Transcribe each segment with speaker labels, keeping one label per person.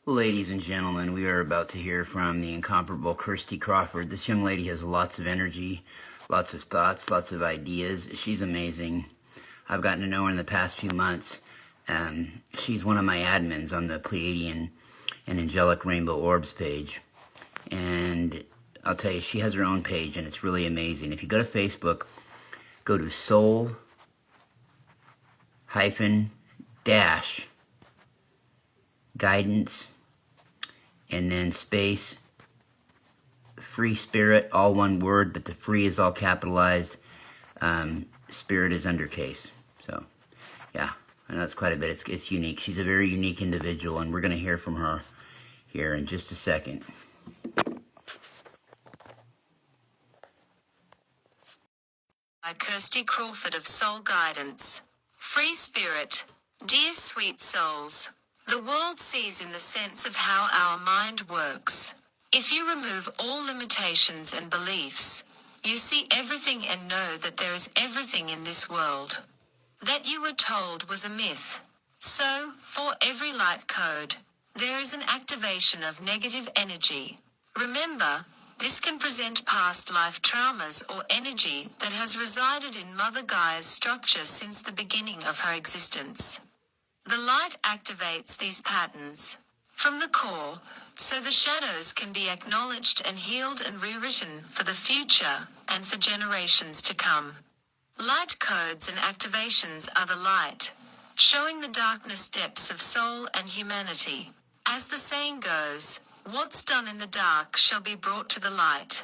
Speaker 1: Ladies and gentlemen, we are about to hear from the incomparable Kirsty Crawford. This young lady has lots of energy, lots of thoughts, lots of ideas. She's amazing. I've gotten to know her in the past few months. She's one of my admins on the Pleiadian and Angelic Rainbow Orbs page. And I'll tell you, she has her own page, and it's really amazing. If you go to Facebook, go to soul-guidance and then space free spirit, all one word, but the free is all capitalized. Spirit is undercase. So, yeah, I know it's quite a bit. It's unique. She's a very unique individual, and we're going to hear from her here in just a second.
Speaker 2: By Kirsty Crawford of Soul Guidance. Free Spirit. Dear sweet souls, the world sees in the sense of how our mind works. If you remove all limitations and beliefs, you see everything and know that there is everything in this world that you were told was a myth. So, for every light code, there is an activation of negative energy. Remember, this can present past life traumas or energy that has resided in Mother Gaia's structure since the beginning of her existence. The light activates these patterns from the core, so the shadows can be acknowledged and healed and rewritten for the future and for generations to come. Light codes and activations are the light, showing the darkness depths of soul and humanity. As the saying goes, what's done in the dark shall be brought to the light.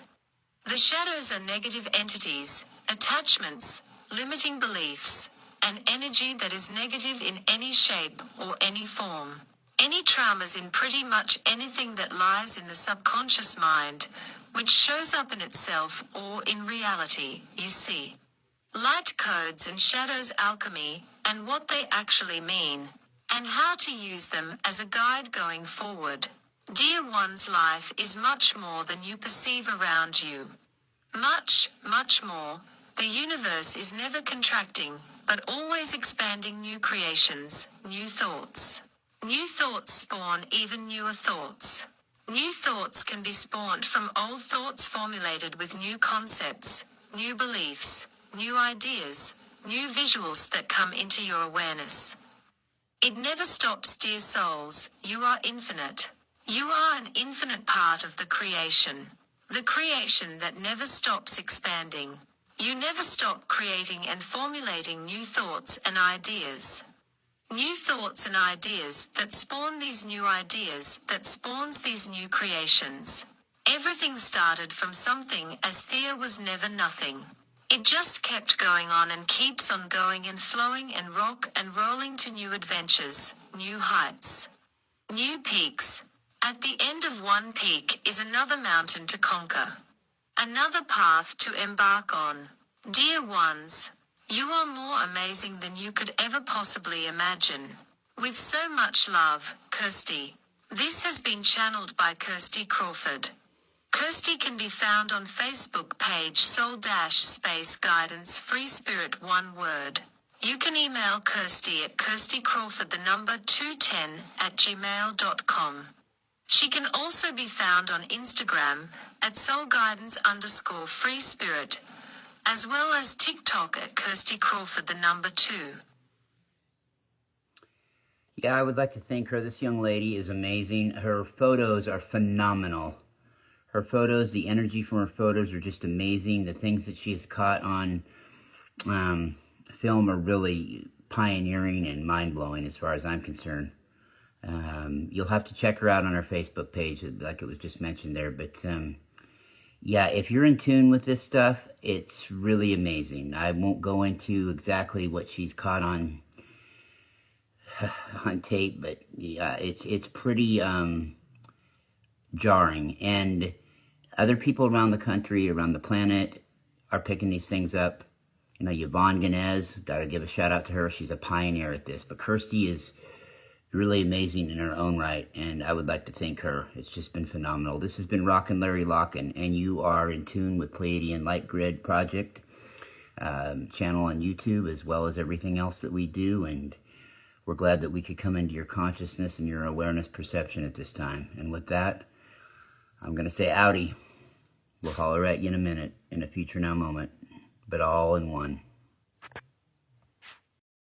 Speaker 2: The shadows are negative entities, attachments, limiting beliefs, and energy that is negative in any shape or any form. Any traumas in pretty much anything that lies in the subconscious mind, which shows up in itself or in reality, you see. Light codes and shadows alchemy, and what they actually mean, and how to use them as a guide going forward. Dear one's life is much more than you perceive around you. Much, much more. The universe is never contracting, but always expanding new creations, new thoughts. New thoughts spawn even newer thoughts. New thoughts can be spawned from old thoughts formulated with new concepts, new beliefs, new ideas, new visuals that come into your awareness. It never stops, dear souls. You are infinite. You are an infinite part of the creation that never stops expanding. You never stop creating and formulating new thoughts and ideas. New thoughts and ideas that spawn these new ideas that spawns these new creations. Everything started from something, as Thea was never nothing. It just kept going on and keeps on going and flowing and rock and rolling to new adventures, new heights, new peaks. At the end of one peak is another mountain to conquer, another path to embark on. Dear ones, you are more amazing than you could ever possibly imagine. With so much love, Kirsty. This has been channeled by Kirsty Crawford. Kirsty can be found on Facebook page Soul-Space Guidance Free Spirit, one word. You can email Kirsty at kirstykrawford210@gmail.com. She can also be found on Instagram at soulguidance_free spirit, as well as TikTok at Kirsty Crawford 2.
Speaker 1: Yeah, I would like to thank her. This young lady is amazing. Her photos are phenomenal. Her photos, the energy from her photos are just amazing. The things that she has caught on film are really pioneering and mind-blowing as far as I'm concerned. You'll have to check her out on her Facebook page, like it was just mentioned there. But, yeah, if you're in tune with this stuff, it's really amazing. I won't go into exactly what she's caught on tape, but yeah, it's pretty jarring. And other people around the country, around the planet, are picking these things up. You know, Yvonne Ganez, got to give a shout out to her. She's a pioneer at this. But Kirsty is really amazing in her own right, and I would like to thank her. It's just been phenomenal. This has been Rockin' Larry Locken, and you are in tune with Pleiadian Light Grid Project channel on YouTube, as well as everything else that we do. And We're glad that we could come into your consciousness and your awareness perception at this time. And with that, I'm going to say outie. We'll holler at you in a minute, in a future now moment, but all in one.